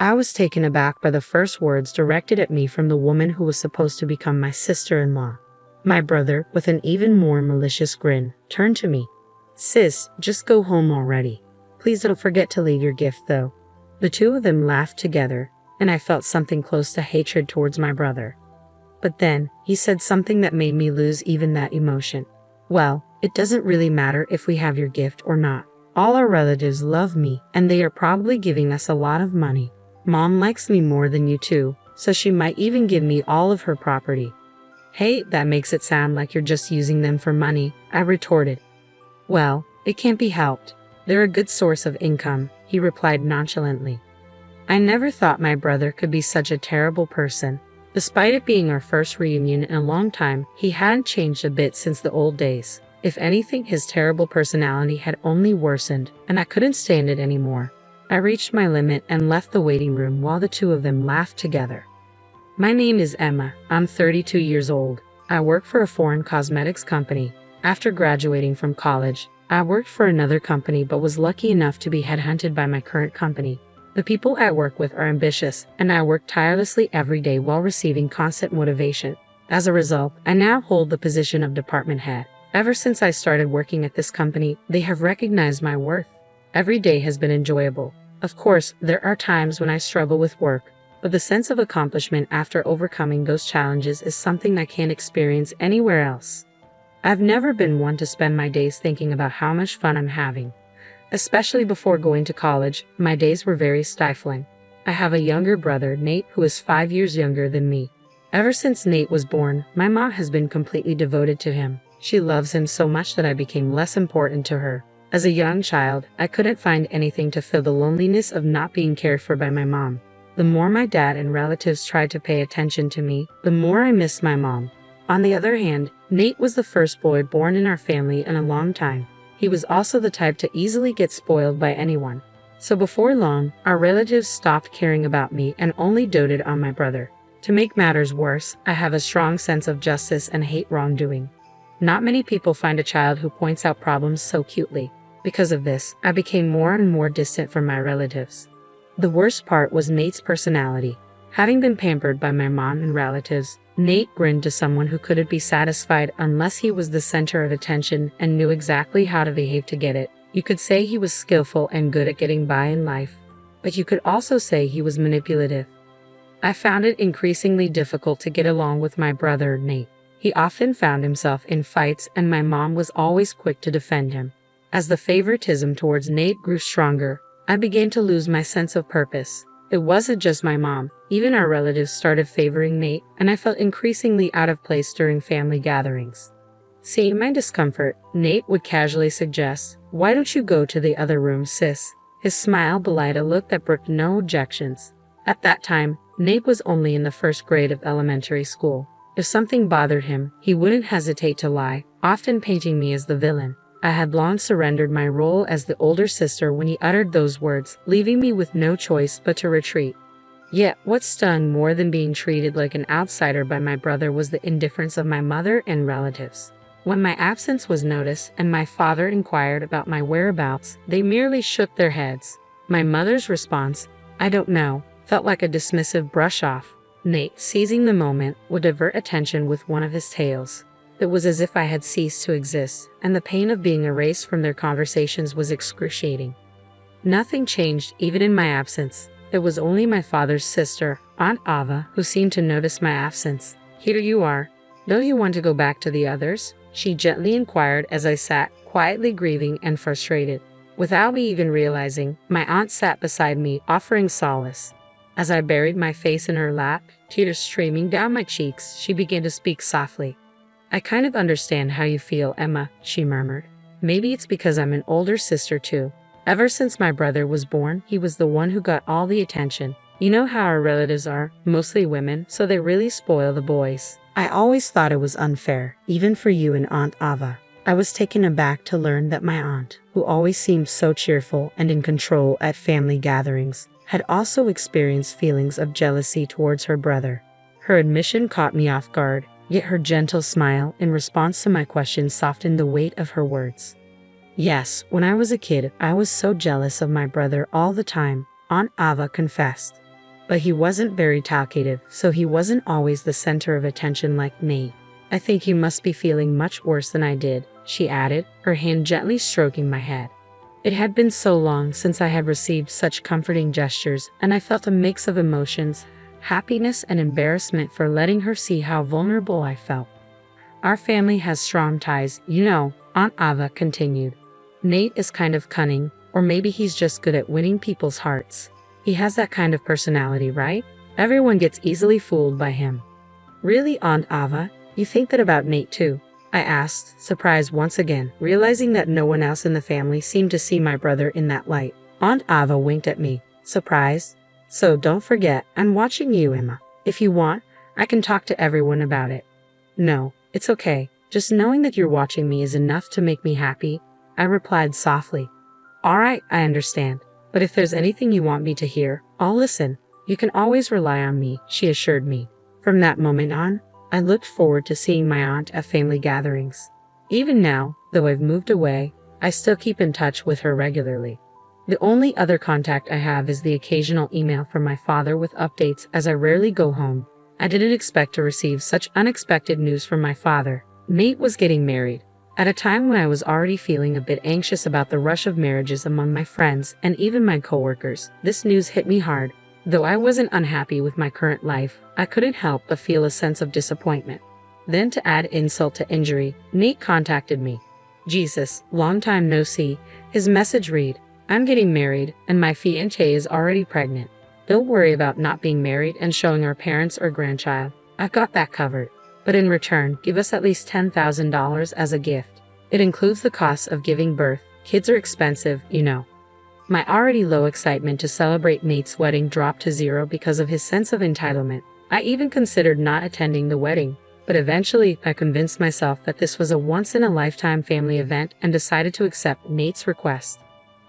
I was taken aback by the first words directed at me from the woman who was supposed to become my sister-in-law. My brother, with an even more malicious grin, turned to me. "Sis, just go home already. Please don't forget to leave your gift though." The two of them laughed together, and I felt something close to hatred towards my brother. But then, he said something that made me lose even that emotion. "Well, it doesn't really matter if we have your gift or not. All our relatives love me, and they are probably giving us a lot of money. Mom likes me more than you two, so she might even give me all of her property." "Hey, that makes it sound like you're just using them for money," I retorted. "Well, it can't be helped. They're a good source of income," he replied nonchalantly. I never thought my brother could be such a terrible person. Despite it being our first reunion in a long time, he hadn't changed a bit since the old days. If anything, his terrible personality had only worsened, and I couldn't stand it anymore. I reached my limit and left the waiting room while the two of them laughed together. "My name is Emma. I'm 32 years old. I work for a foreign cosmetics company. After graduating from college, I worked for another company but was lucky enough to be headhunted by my current company. The people I work with are ambitious, and I work tirelessly every day while receiving constant motivation. As a result, I now hold the position of department head. Ever since I started working at this company, they have recognized my worth. Every day has been enjoyable. Of course, there are times when I struggle with work, but the sense of accomplishment after overcoming those challenges is something I can't experience anywhere else. I've never been one to spend my days thinking about how much fun I'm having. Especially before going to college, my days were very stifling. I have a younger brother, Nate, who is 5 years younger than me. Ever since Nate was born, my mom has been completely devoted to him. She loves him so much that I became less important to her. As a young child, I couldn't find anything to fill the loneliness of not being cared for by my mom. The more my dad and relatives tried to pay attention to me, the more I missed my mom. On the other hand, Nate was the first boy born in our family in a long time. He was also the type to easily get spoiled by anyone. So before long, our relatives stopped caring about me and only doted on my brother. To make matters worse, I have a strong sense of justice and hate wrongdoing. Not many people find a child who points out problems so cutely. Because of this, I became more and more distant from my relatives. The worst part was Nate's personality. Having been pampered by my mom and relatives, Nate grinned to someone who couldn't be satisfied unless he was the center of attention and knew exactly how to behave to get it. You could say he was skillful and good at getting by in life, but you could also say he was manipulative. I found it increasingly difficult to get along with my brother, Nate. He often found himself in fights, and my mom was always quick to defend him. As the favoritism towards Nate grew stronger, I began to lose my sense of purpose. It wasn't just my mom, even our relatives started favoring Nate, and I felt increasingly out of place during family gatherings. Seeing my discomfort, Nate would casually suggest, "Why don't you go to the other room, sis?" His smile belied a look that brooked no objections. At that time, Nate was only in the first grade of elementary school. If something bothered him, he wouldn't hesitate to lie, often painting me as the villain. I had long surrendered my role as the older sister when he uttered those words, leaving me with no choice but to retreat. Yet, what stung more than being treated like an outsider by my brother was the indifference of my mother and relatives. When my absence was noticed and my father inquired about my whereabouts, they merely shook their heads. My mother's response, "I don't know," felt like a dismissive brush-off. Nate, seizing the moment, would divert attention with one of his tales. It was as if I had ceased to exist, and the pain of being erased from their conversations was excruciating. Nothing changed even in my absence. It was only my father's sister, Aunt Ava, who seemed to notice my absence. "Here you are. Don't you want to go back to the others?" she gently inquired as I sat, quietly grieving and frustrated. Without me even realizing, my aunt sat beside me, offering solace. As I buried my face in her lap, tears streaming down my cheeks, she began to speak softly. "I kind of understand how you feel, Emma," she murmured. "Maybe it's because I'm an older sister too. Ever since my brother was born, he was the one who got all the attention. You know how our relatives are, mostly women, so they really spoil the boys. I always thought it was unfair, even for you and Aunt Ava." I was taken aback to learn that my aunt, who always seemed so cheerful and in control at family gatherings, had also experienced feelings of jealousy towards her brother. Her admission caught me off guard, yet her gentle smile in response to my question softened the weight of her words. "Yes, when I was a kid, I was so jealous of my brother all the time," Aunt Ava confessed. But he wasn't very talkative, so he wasn't always the center of attention like Nate. I think you must be feeling much worse than I did, she added, her hand gently stroking my head. It had been so long since I had received such comforting gestures, and I felt a mix of emotions, happiness and embarrassment for letting her see how vulnerable I felt. Our family has strong ties, you know, Aunt Ava continued. Nate is kind of cunning, or maybe he's just good at winning people's hearts. He has that kind of personality, right? Everyone gets easily fooled by him. Really, Aunt Ava? You think that about Nate too? I asked, surprised once again, realizing that no one else in the family seemed to see my brother in that light. Aunt Ava winked at me, surprised. So don't forget, I'm watching you, Emma. If you want, I can talk to everyone about it. No, it's okay. Just knowing that you're watching me is enough to make me happy, I replied softly. All right, I understand. But if there's anything you want me to hear, I'll listen. You can always rely on me, she assured me. From that moment on, I looked forward to seeing my aunt at family gatherings. Even now, though I've moved away, I still keep in touch with her regularly. The only other contact I have is the occasional email from my father with updates, as I rarely go home. I didn't expect to receive such unexpected news from my father. Nate was getting married. At a time when I was already feeling a bit anxious about the rush of marriages among my friends and even my coworkers, this news hit me hard. Though I wasn't unhappy with my current life, I couldn't help but feel a sense of disappointment. Then, to add insult to injury, Nate contacted me. Jesus, long time no see. His message read, I'm getting married, and my fiancée is already pregnant. Don't worry about not being married and showing our parents or grandchild. I've got that covered. But in return, give us at least $10,000 as a gift. It includes the cost of giving birth. Kids are expensive, you know. My already low excitement to celebrate Nate's wedding dropped to zero because of his sense of entitlement. I even considered not attending the wedding, but eventually I convinced myself that this was a once-in-a-lifetime family event and decided to accept Nate's request.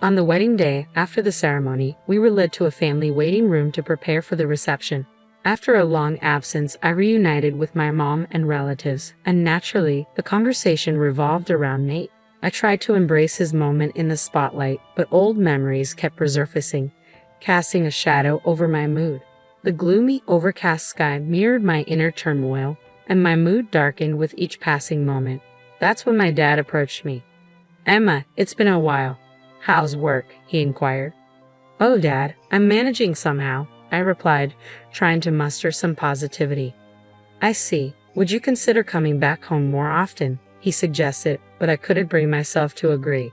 On the wedding day, after the ceremony, we were led to a family waiting room to prepare for the reception. After a long absence, I reunited with my mom and relatives, and naturally, the conversation revolved around Nate. I tried to embrace his moment in the spotlight, but old memories kept resurfacing, casting a shadow over my mood. The gloomy, overcast sky mirrored my inner turmoil, and my mood darkened with each passing moment. That's when my dad approached me. Emma, it's been a while. How's work? He inquired. Oh, Dad, I'm managing somehow, I replied, trying to muster some positivity. I see. Would you consider coming back home more often? He suggested, but I couldn't bring myself to agree.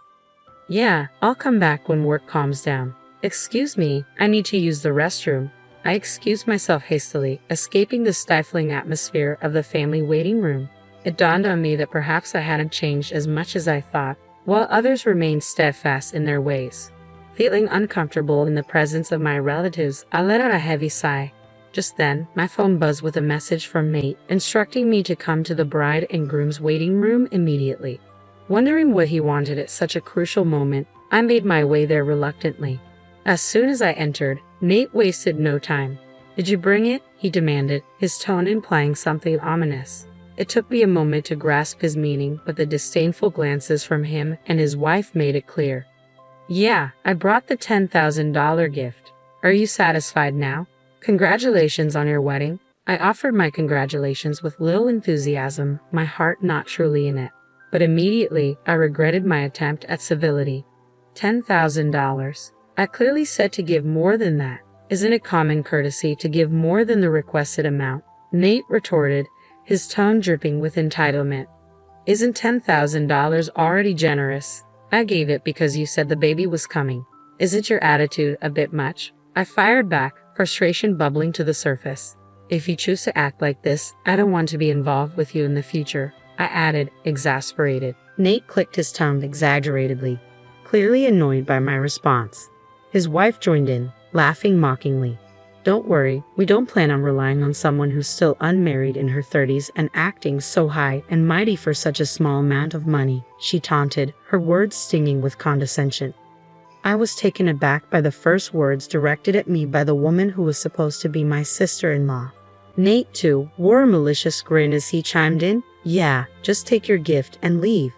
Yeah, I'll come back when work calms down. Excuse me, I need to use the restroom. I excused myself hastily, escaping the stifling atmosphere of the family waiting room. It dawned on me that perhaps I hadn't changed as much as I thought, while others remained steadfast in their ways. Feeling uncomfortable in the presence of my relatives, I let out a heavy sigh. Just then, my phone buzzed with a message from Nate, instructing me to come to the bride and groom's waiting room immediately. Wondering what he wanted at such a crucial moment, I made my way there reluctantly. As soon as I entered, Nate wasted no time. Did you bring it? He demanded, his tone implying something ominous. It took me a moment to grasp his meaning, but the disdainful glances from him and his wife made it clear. Yeah, I brought the $10,000 gift. Are you satisfied now? Congratulations on your wedding. I offered my congratulations with little enthusiasm, my heart not truly in it. But immediately, I regretted my attempt at civility. $10,000. I clearly said to give more than that. Isn't it common courtesy to give more than the requested amount? Nate retorted, his tone dripping with entitlement. Isn't $10,000 already generous? I gave it because you said the baby was coming. Isn't your attitude a bit much? I fired back, frustration bubbling to the surface. If you choose to act like this, I don't want to be involved with you in the future, I added, exasperated. Nate clicked his tongue exaggeratedly, clearly annoyed by my response. His wife joined in, laughing mockingly. Don't worry, we don't plan on relying on someone who's still unmarried in her 30s and acting so high and mighty for such a small amount of money, she taunted, her words stinging with condescension. I was taken aback by the first words directed at me by the woman who was supposed to be my sister-in-law. Nate, too, wore a malicious grin as he chimed in, Yeah, just take your gift and leave.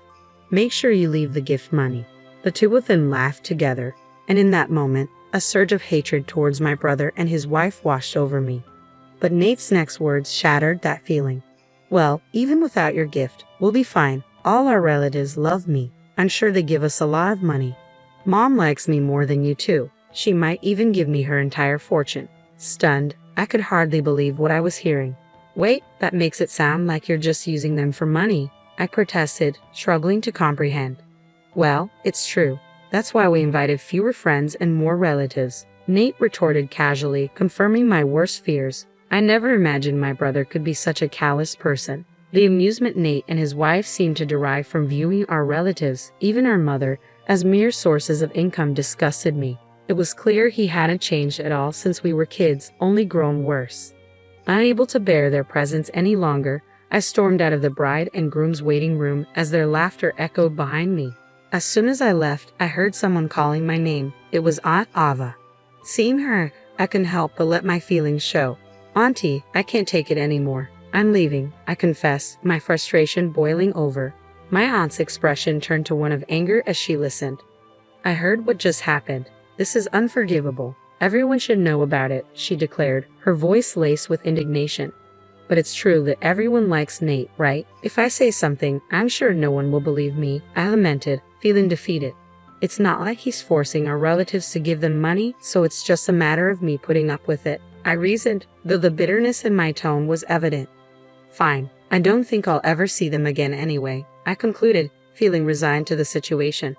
Make sure you leave the gift money. The two of them laughed together, and in that moment, A surge of hatred towards my brother and his wife washed over me. But Nate's next words shattered that feeling. Well, even without your gift, we'll be fine. All our relatives love me. I'm sure they give us a lot of money. Mom likes me more than you too. She might even give me her entire fortune. Stunned, I could hardly believe what I was hearing. Wait, that makes it sound like you're just using them for money, I protested, struggling to comprehend. Well, it's true. That's why we invited fewer friends and more relatives, Nate retorted casually, confirming my worst fears. I never imagined my brother could be such a callous person. The amusement Nate and his wife seemed to derive from viewing our relatives, even our mother, as mere sources of income disgusted me. It was clear he hadn't changed at all since we were kids, only grown worse. Unable to bear their presence any longer, I stormed out of the bride and groom's waiting room as their laughter echoed behind me. As soon as I left, I heard someone calling my name. It was Aunt Ava. Seeing her, I couldn't help but let my feelings show. Auntie, I can't take it anymore. I'm leaving, I confess, my frustration boiling over. My aunt's expression turned to one of anger as she listened. I heard what just happened. This is unforgivable. Everyone should know about it, she declared, her voice laced with indignation. But it's true that everyone likes Nate, right? If I say something, I'm sure no one will believe me, I lamented, feeling defeated. It's not like he's forcing our relatives to give them money, so it's just a matter of me putting up with it, I reasoned, though the bitterness in my tone was evident. Fine, I don't think I'll ever see them again anyway, I concluded, feeling resigned to the situation.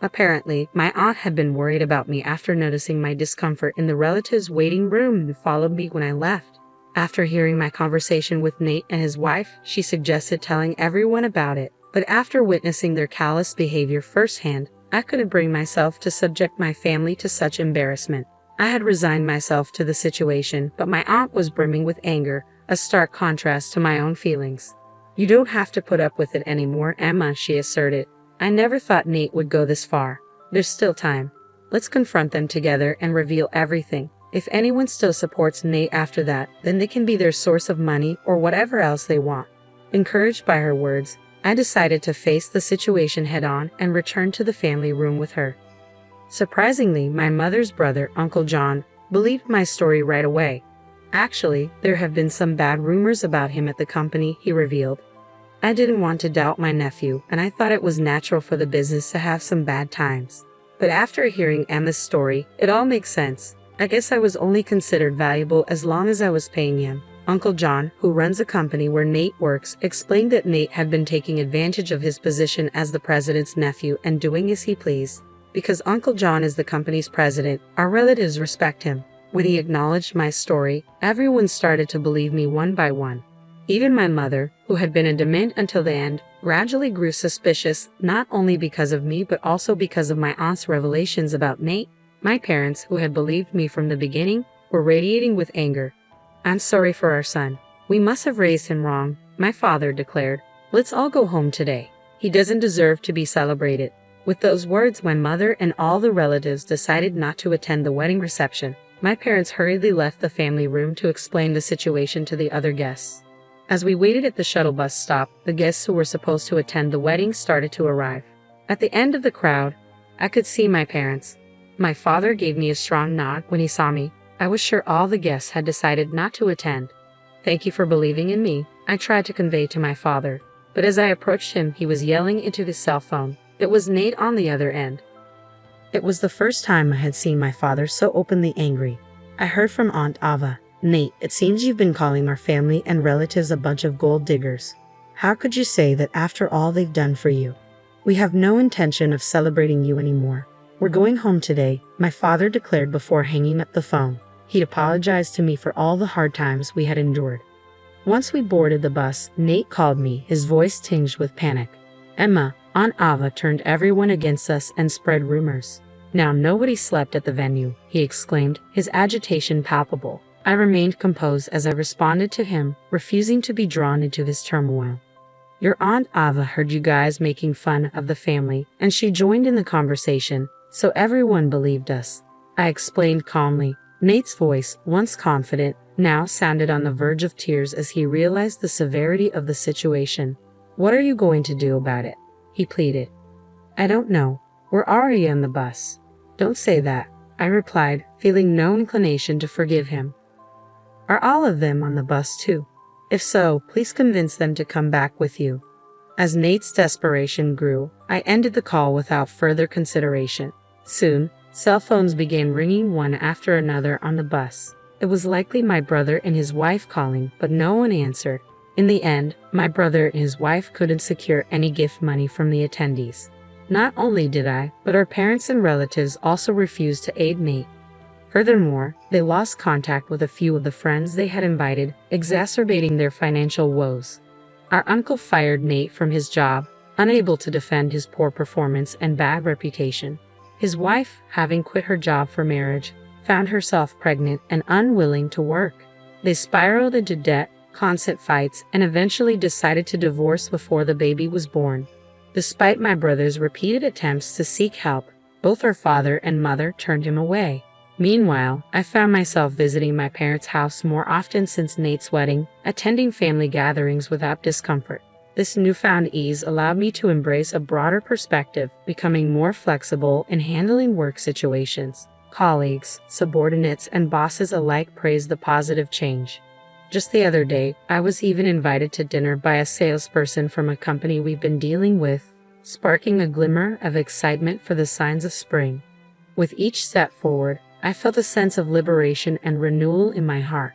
Apparently, my aunt had been worried about me after noticing my discomfort in the relatives' waiting room and followed me when I left. After hearing my conversation with Nate and his wife, she suggested telling everyone about it, but after witnessing their callous behavior firsthand, I couldn't bring myself to subject my family to such embarrassment. I had resigned myself to the situation, but my aunt was brimming with anger, a stark contrast to my own feelings. You don't have to put up with it anymore, Emma, she asserted. I never thought Nate would go this far. There's still time. Let's confront them together and reveal everything. If anyone still supports Nate after that, then they can be their source of money or whatever else they want. Encouraged by her words, I decided to face the situation head-on and return to the family room with her. Surprisingly, my mother's brother, Uncle John, believed my story right away. Actually, there have been some bad rumors about him at the company, he revealed. I didn't want to doubt my nephew, and I thought it was natural for the business to have some bad times. But after hearing Emma's story, it all makes sense. I guess I was only considered valuable as long as I was paying him. Uncle John, who runs a company where Nate works, explained that Nate had been taking advantage of his position as the president's nephew and doing as he pleased. Because Uncle John is the company's president, our relatives respect him. When he acknowledged my story, everyone started to believe me one by one. Even my mother, who had been adamant until the end, gradually grew suspicious, not only because of me but also because of my aunt's revelations about Nate. My parents, who had believed me from the beginning, were radiating with anger. I'm sorry for our son. We must have raised him wrong, my father declared. Let's all go home today. He doesn't deserve to be celebrated. With those words, my mother and all the relatives decided not to attend the wedding reception. My parents hurriedly left the family room to explain the situation to the other guests. As we waited at the shuttle bus stop, the guests who were supposed to attend the wedding started to arrive. At the end of the crowd, I could see my parents. My father gave me a strong nod when he saw me. I was sure all the guests had decided not to attend. Thank you for believing in me, I tried to convey to my father. But as I approached him, he was yelling into his cell phone. It was Nate on the other end. It was the first time I had seen my father so openly angry. I heard from Aunt Ava, Nate, it seems you've been calling our family and relatives a bunch of gold diggers. How could you say that after all they've done for you? We have no intention of celebrating you anymore. We're going home today, my father declared before hanging up the phone. He'd apologized to me for all the hard times we had endured. Once we boarded the bus, Nate called me, his voice tinged with panic. Emma, Aunt Ava turned everyone against us and spread rumors. Now nobody slept at the venue, he exclaimed, his agitation palpable. I remained composed as I responded to him, refusing to be drawn into his turmoil. Your Aunt Ava heard you guys making fun of the family, and she joined in the conversation, so everyone believed us. I explained calmly. Nate's voice, once confident, now sounded on the verge of tears as he realized the severity of the situation. What are you going to do about it? He pleaded. I don't know. We're already on the bus. Don't say that. I replied, feeling no inclination to forgive him. Are all of them on the bus too? If so, please convince them to come back with you. As Nate's desperation grew, I ended the call without further consideration. Soon, cell phones began ringing one after another on the bus. It was likely my brother and his wife calling, but no one answered. In the end, my brother and his wife couldn't secure any gift money from the attendees. Not only did I, but our parents and relatives also refused to aid Nate. Furthermore, they lost contact with a few of the friends they had invited, exacerbating their financial woes. Our uncle fired Nate from his job, unable to defend his poor performance and bad reputation. His wife, having quit her job for marriage, found herself pregnant and unwilling to work. They spiraled into debt, constant fights, and eventually decided to divorce before the baby was born. Despite my brother's repeated attempts to seek help, both our father and mother turned him away. Meanwhile, I found myself visiting my parents' house more often since Nate's wedding, attending family gatherings without discomfort. This newfound ease allowed me to embrace a broader perspective, becoming more flexible in handling work situations. Colleagues, subordinates, and bosses alike praised the positive change. Just the other day, I was even invited to dinner by a salesperson from a company we've been dealing with, sparking a glimmer of excitement for the signs of spring. With each step forward, I felt a sense of liberation and renewal in my heart.